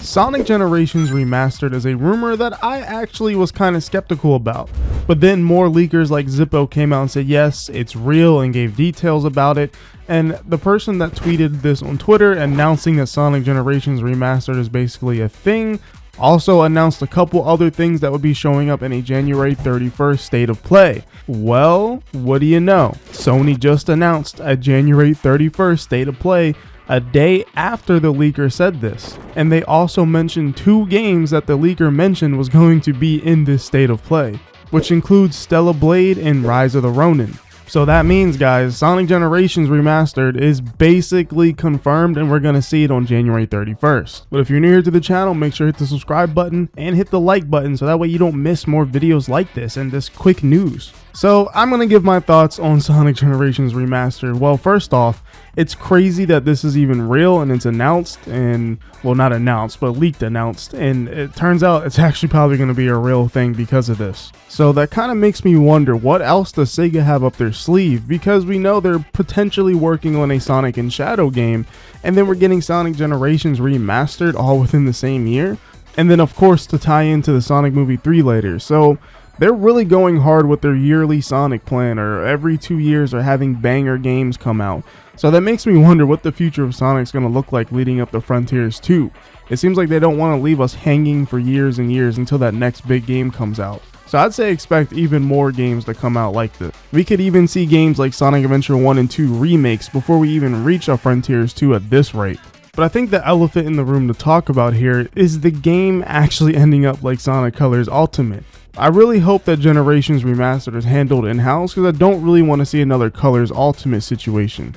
Sonic Generations Remastered is a rumor that I actually was kind of skeptical about, but then more leakers like Zippo came out and said yes, it's real, and gave details about it. And the person that tweeted this on Twitter announcing that Sonic Generations Remastered is basically a thing also announced a couple other things that would be showing up in a January 31st State of Play. Well, what do you know? Sony just announced a January 31st State of Play a day after the leaker said this. And they also mentioned two games that the leaker mentioned was going to be in this State of Play, which includes Stellar Blade and Rise of the Ronin. So that means, guys, Sonic Generations Remastered is basically confirmed, and we're going to see it on January 31st. But if you're new here to the channel, make sure to hit the subscribe button and hit the like button so that way you don't miss more videos like this and this quick news. So I'm going to give my thoughts on Sonic Generations Remastered. Well, first off, it's crazy that this is even real and it's announced, and well, not announced, but leaked announced, and it turns out it's actually probably going to be a real thing because of this. So that kind of makes me wonder, what else does Sega have up their sleeve? Because we know they're potentially working on a Sonic and Shadow game, and then we're getting Sonic Generations Remastered all within the same year, and then of course to tie into the Sonic Movie 3 later. So they're really going hard with their yearly Sonic plan, or every 2 years are having banger games come out. So that makes me wonder what the future of Sonic's going to look like leading up to Frontiers 2. It seems like they don't want to leave us hanging for years and years until that next big game comes out. So I'd say expect even more games to come out like this. We could even see games like Sonic Adventure 1 and 2 remakes before we even reach a Frontiers 2 at this rate. But I think the elephant in the room to talk about here is the game actually ending up like Sonic Colors Ultimate. I really hope that Generations Remastered is handled in-house, because I don't really want to see another Colors Ultimate situation.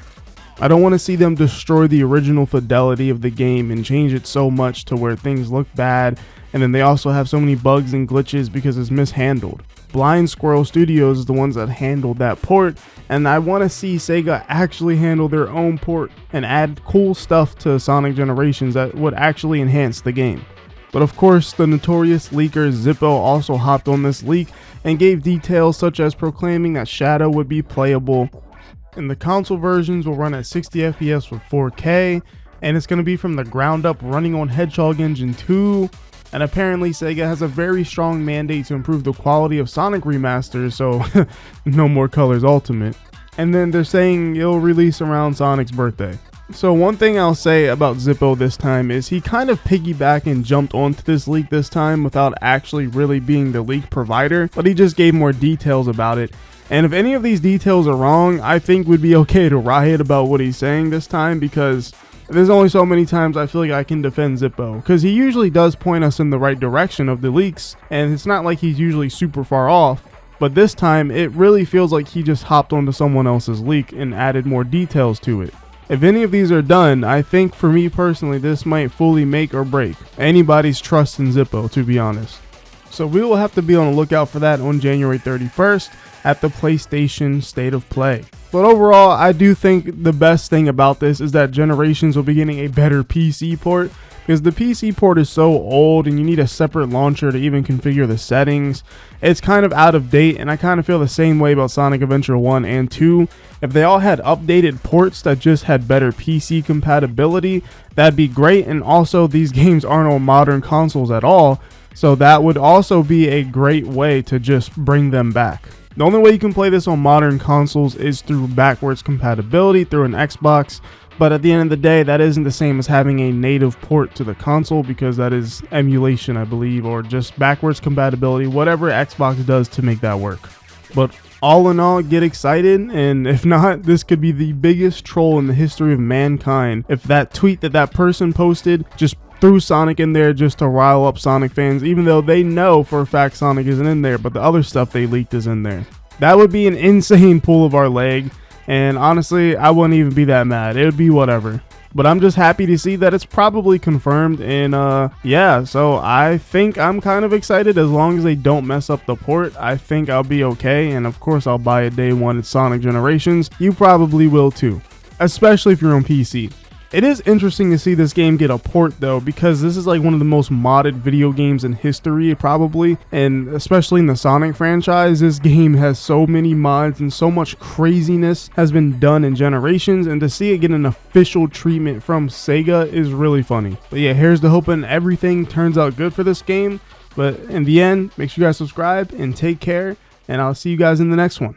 I don't want to see them destroy the original fidelity of the game and change it so much to where things look bad, and then they also have so many bugs and glitches because it's mishandled. Blind Squirrel Studios is the ones that handled that port, and I want to see Sega actually handle their own port and add cool stuff to Sonic Generations that would actually enhance the game. But of course, the notorious leaker Zippo also hopped on this leak and gave details such as proclaiming that Shadow would be playable, and the console versions will run at 60 FPS with 4K, and it's going to be from the ground up running on Hedgehog Engine 2. And apparently Sega has a very strong mandate to improve the quality of Sonic remasters, so no more Colors Ultimate. And then they're saying it'll release around Sonic's birthday. So one thing I'll say about Zippo this time is he kind of piggybacked and jumped onto this leak this time without actually really being the leak provider, but he just gave more details about it. And if any of these details are wrong, I think we'd be okay to riot about what he's saying this time, because there's only so many times I feel like I can defend Zippo, because he usually does point us in the right direction of the leaks, and it's not like he's usually super far off. But this time, it really feels like he just hopped onto someone else's leak and added more details to it. If any of these are done, I think for me personally, this might fully make or break anybody's trust in Zippo, to be honest. So we will have to be on the lookout for that on January 31st at the PlayStation State of Play. But overall, I do think the best thing about this is that Generations will be getting a better PC port, because the PC port is so old and you need a separate launcher to even configure the settings. It's kind of out of date, and I kind of feel the same way about Sonic Adventure 1 and 2. If they all had updated ports that just had better PC compatibility, that'd be great. And also, these games aren't on modern consoles at all, so that would also be a great way to just bring them back. The only way you can play this on modern consoles is through backwards compatibility through an Xbox, but at the end of the day, that isn't the same as having a native port to the console, because that is emulation, I believe, or just backwards compatibility, whatever Xbox does to make that work. But all in all, get excited, and if not, this could be the biggest troll in the history of mankind if that tweet that person posted just threw Sonic in there just to rile up Sonic fans, even though they know for a fact Sonic isn't in there, but the other stuff they leaked is in there. That would be an insane pull of our leg, and honestly, I wouldn't even be that mad. It would be whatever. But I'm just happy to see that it's probably confirmed, and yeah, so I think I'm kind of excited. As long as they don't mess up the port, I think I'll be okay, and of course I'll buy it day one at Sonic Generations. You probably will too, especially if you're on PC. It is interesting to see this game get a port though, because this is like one of the most modded video games in history probably, and especially in the Sonic franchise, this game has so many mods and so much craziness has been done in Generations, and to see it get an official treatment from Sega is really funny. But yeah, here's to hoping everything turns out good for this game, but in the end, make sure you guys subscribe and take care, and I'll see you guys in the next one.